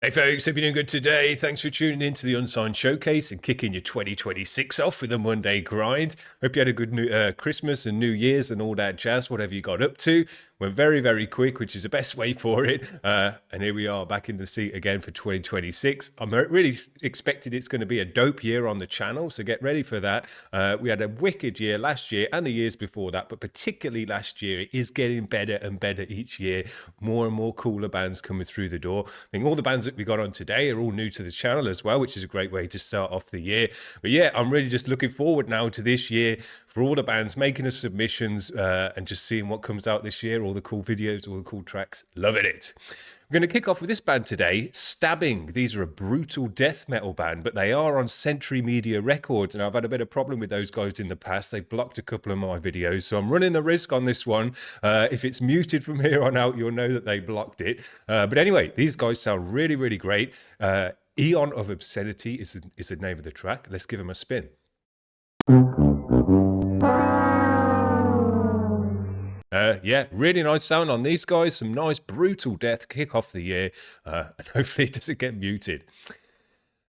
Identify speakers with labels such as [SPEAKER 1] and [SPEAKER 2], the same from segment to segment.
[SPEAKER 1] Hey folks, hope you're doing good today. Thanks for tuning in to the Unsigned Showcase and kicking your 2026 off with a Monday grind. Hope you had a good Christmas and New Year's and all that jazz, whatever you got up to. Went very, very quick, which is the best way for it. And here we are back in the seat again for 2026. I'm really expecting it's going to be a dope year on the channel, so get ready for that. We had a wicked year last year and the years before that, but particularly last year, it is getting better and better each year. More and more cooler bands coming through the door. I think all the bands that we got on today are all new to the channel as well, which is a great way to start off the year. But yeah, I'm really just looking forward now to this year for all the bands making us submissions and just seeing what comes out this year, all the cool videos, all the cool tracks. Loving it. We're going to kick off with this band today, Stabbing. These are a brutal death metal band, but they are on Century Media Records, and I've had a bit of problem with those guys in the past. They blocked a couple of my videos, so I'm running the risk on this one. If it's muted from here on out, you'll know that they blocked it. But anyway, these guys sound really, really great. Eon of Obscenity is the name of the track. Let's give them a spin. Yeah, really nice sound on these guys. Some nice brutal death kick off the year, and hopefully it doesn't get muted.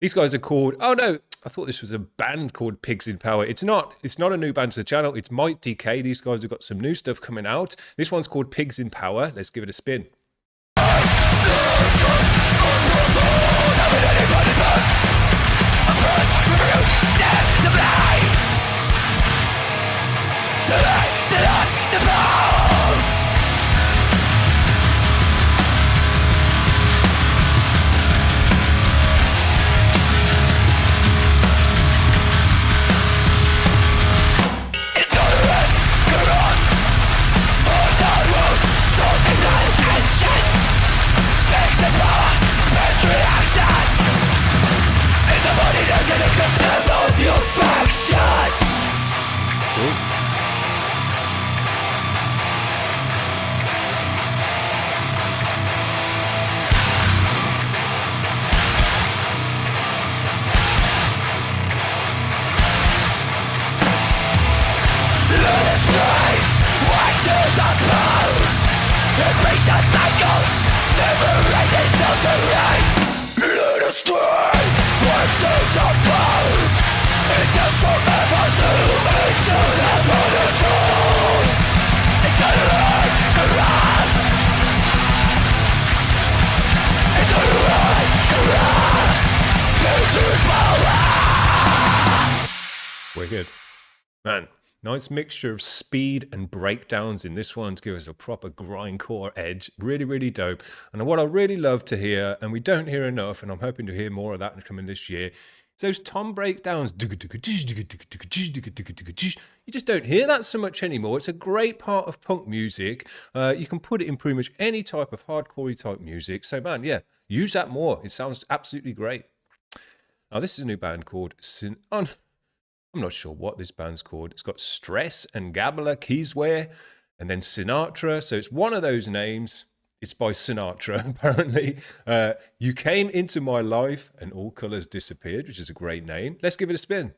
[SPEAKER 1] These guys are called, oh no, I thought this was a band called Pigs in Power. It's not a new band to the channel. It's Mite. These guys have got some new stuff coming out. This one's called Pigs in Power. Let's give it a spin. Wicked. Man, nice mixture of speed and breakdowns in this one to give us a proper grindcore edge. Really, really dope. And what I really love to hear, and we don't hear enough, and I'm hoping to hear more of that coming this year, is those tom breakdowns. You just don't hear that so much anymore. It's a great part of punk music. You can put it in pretty much any type of hardcore type music. So man, yeah, use that more. It sounds absolutely great. Now this is a new band called I'm not sure what this band's called. It's got Stress and Gabler Keysware and then Sinatra. So it's one of those names. It's by Sinatra, apparently. You Came Into My Life and All Colors Disappeared, which is a great name. Let's give it a spin.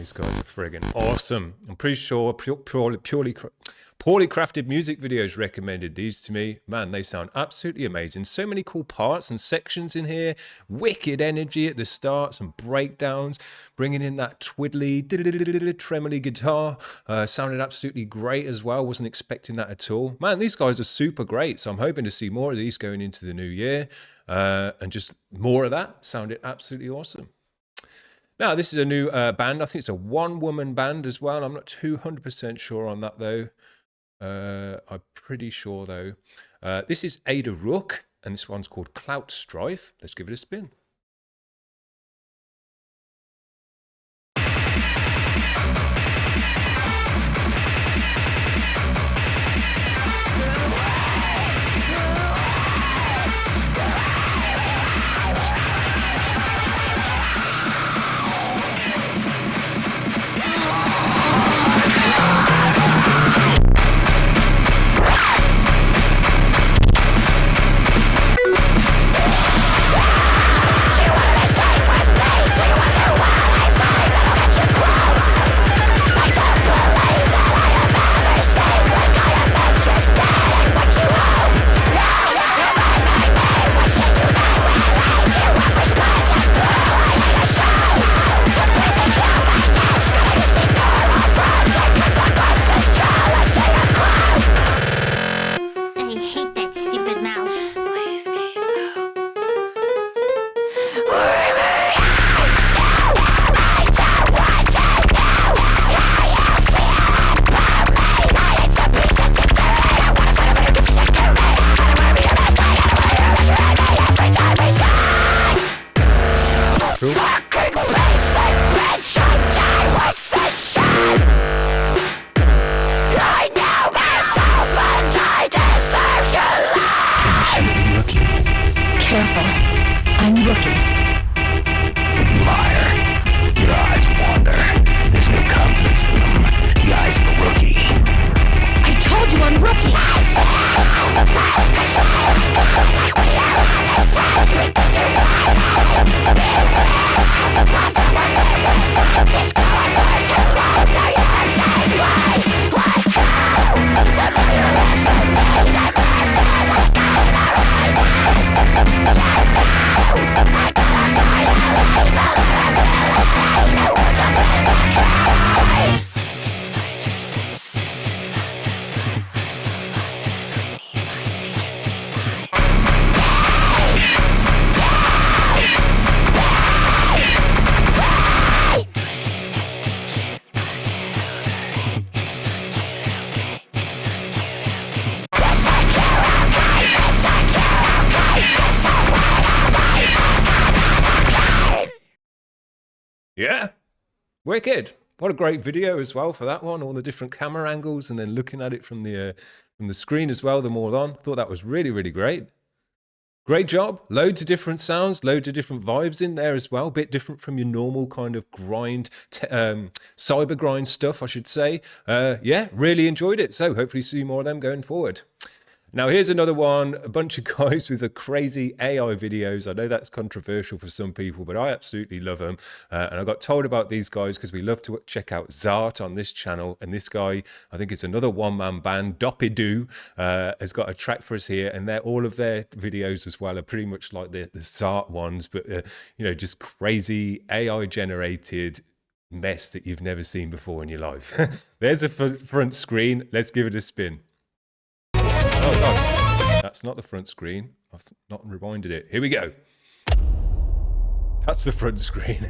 [SPEAKER 1] These guys are friggin' awesome. I'm pretty sure poorly crafted music videos recommended these to me. Man, they sound absolutely amazing. So many cool parts and sections in here. Wicked energy at the start, some breakdowns, bringing in that twiddly, tremolo guitar. Sounded absolutely great as well. Wasn't expecting that at all. Man, these guys are super great. So I'm hoping to see more of these going into the new year. And just more of that. Sounded absolutely awesome. Now, this is a new band. I think it's a one-woman band as well. I'm not 200% sure on that, though. I'm pretty sure, though. This is ROOK, and this one's called CLOUT STRIFE. Let's give it a spin.
[SPEAKER 2] Careful. I'm rookie.
[SPEAKER 3] Liar. Your eyes wander. There's no confidence in them. The eyes of a rookie.
[SPEAKER 2] I told you I'm rookie.
[SPEAKER 1] Yeah, wicked. What a great video as well for that one. All the different camera angles and then looking at it from the screen as well, the more on. Thought that was really, really great. Great job. Loads of different sounds, loads of different vibes in there as well. Bit different from your normal kind of grind, cyber grind stuff, I should say. Yeah, really enjoyed it. So hopefully see more of them going forward. Now, here's another one, a bunch of guys with the crazy AI videos. I know that's controversial for some people, but I absolutely love them. And I got told about these guys because we love to check out Zart on this channel. And this guy, I think it's another one-man band, Doopiidoo, has got a track for us here. And all of their videos as well are pretty much like the Zart ones, but, you know, just crazy AI-generated mess that you've never seen before in your life. There's a front screen. Let's give it a spin. Oh, God. That's not the front screen. I've not rewinded it. Here we go. That's the front screen.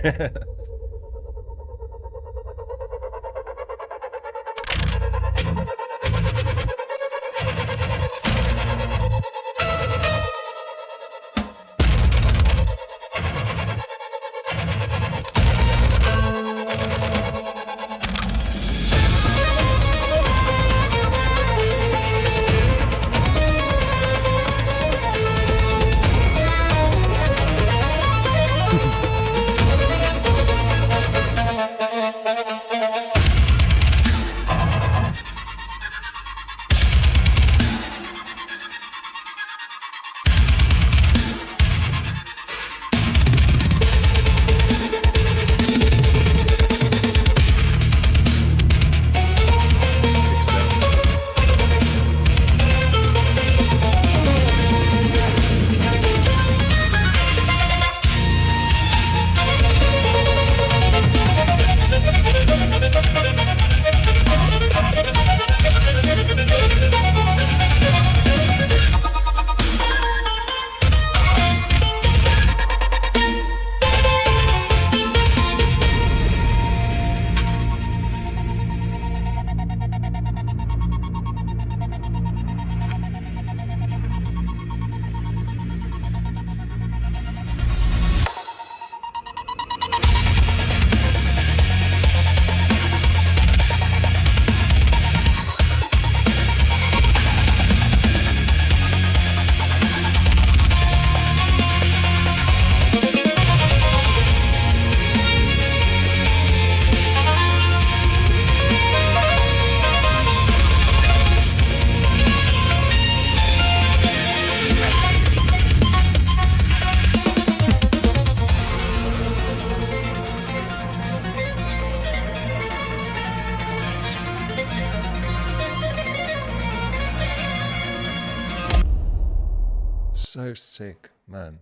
[SPEAKER 1] so sick, man.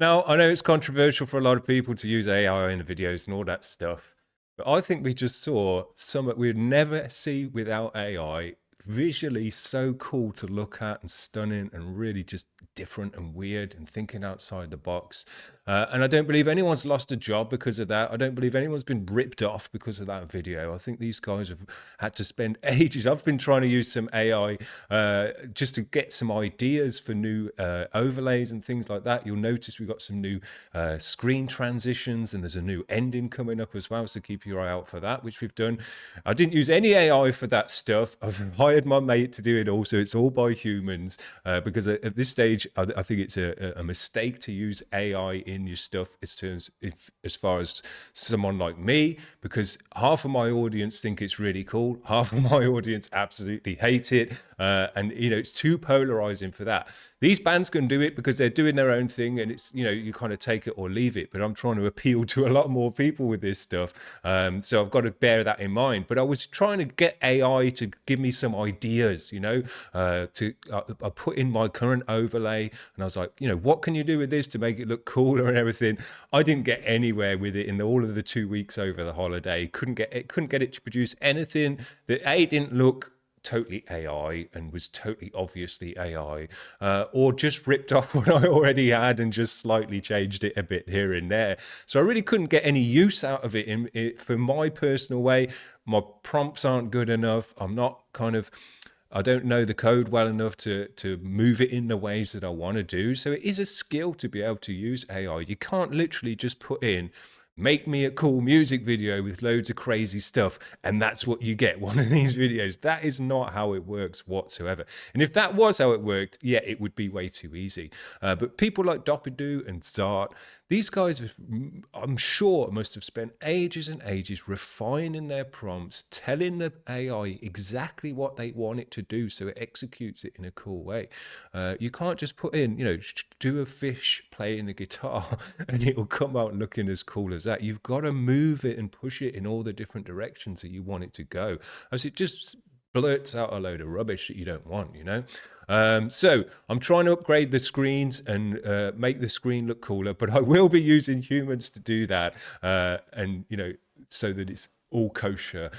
[SPEAKER 1] Now, I know it's controversial for a lot of people to use AI in the videos and all that stuff, but I think we just saw something we'd never see without AI. Visually so cool to look at and stunning and really just different and weird and thinking outside the box. And I don't believe anyone's lost a job because of that. I don't believe anyone's been ripped off because of that video. I think these guys have had to spend ages. I've been trying to use some AI just to get some ideas for new overlays and things like that. You'll notice we've got some new screen transitions, and there's a new ending coming up as well, so keep your eye out for that, which we've done. I didn't use any AI for that stuff. I've hired my mate to do it all, so it's all by humans, because at this stage I think it's a mistake to use AI in your stuff as far as someone like me, because half of my audience think it's really cool, half of my audience absolutely hate it, and it's too polarizing for that. These bands can do it because they're doing their own thing, and it's you kind of take it or leave it, but I'm trying to appeal to a lot more people with this stuff, so I've got to bear that in mind. But I was trying to get AI to give me some ideas, I put in my current overlay and I was like, what can you do with this to make it look cooler and everything. I didn't get anywhere with it in all of the 2 weeks over the holiday. Couldn't get it to produce anything that didn't look totally AI and was totally obviously AI, or just ripped off what I already had and just slightly changed it a bit here and there. So I really couldn't get any use out of it for my personal way. My prompts aren't good enough. I don't know the code well enough to move it in the ways that I want to do. So it is a skill to be able to use AI. You can't literally just put in, make me a cool music video with loads of crazy stuff, and that's what you get, one of these videos. That is not how it works whatsoever. And if that was how it worked, yeah, it would be way too easy. But people like Doopiidoo and Zart, these guys, I'm sure, must have spent ages and ages refining their prompts, telling the AI exactly what they want it to do so it executes it in a cool way. You can't just put in, do a fish playing the guitar and it'll come out looking as cool as that. You've got to move it and push it in all the different directions that you want it to go, as it just blurts out a load of rubbish that you don't want, So I'm trying to upgrade the screens and make the screen look cooler, but I will be using humans to do that, and so that it's all kosher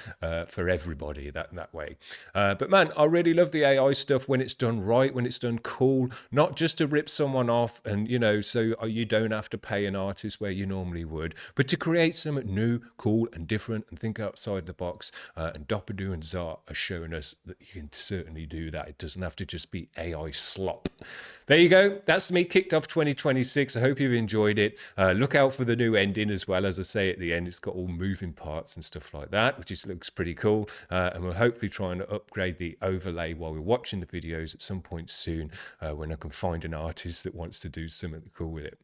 [SPEAKER 1] for everybody that way. But man, I really love the AI stuff when it's done right, when it's done cool, not just to rip someone off and, so you don't have to pay an artist where you normally would, but to create something new, cool and different and think outside the box. And Doopiidoo and Zart are showing us that you can certainly do that. It doesn't have to just be AI slop. There you go. That's me kicked off 2026. I hope you've enjoyed it. Look out for the new ending as well. As I say at the end, it's got all moving parts and stuff like that, which looks pretty cool. And we're hopefully trying to upgrade the overlay while we're watching the videos at some point soon, when I can find an artist that wants to do something cool with it.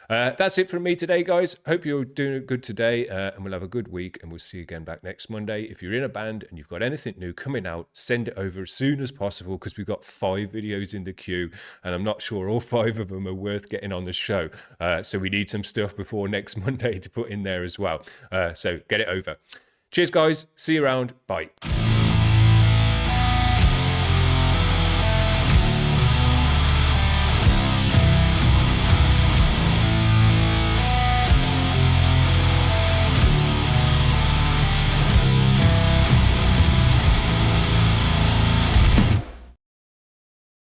[SPEAKER 1] That's it from me today, guys. Hope you're doing good today, and we'll have a good week, and we'll see you again back next Monday. If you're in a band and you've got anything new coming out, send it over as soon as possible, because we've got 5 videos in the queue, and I'm not sure all 5 of them are worth getting on the show. So we need some stuff before next Monday to put in there as well. So get it over. Cheers, guys. See you around. Bye.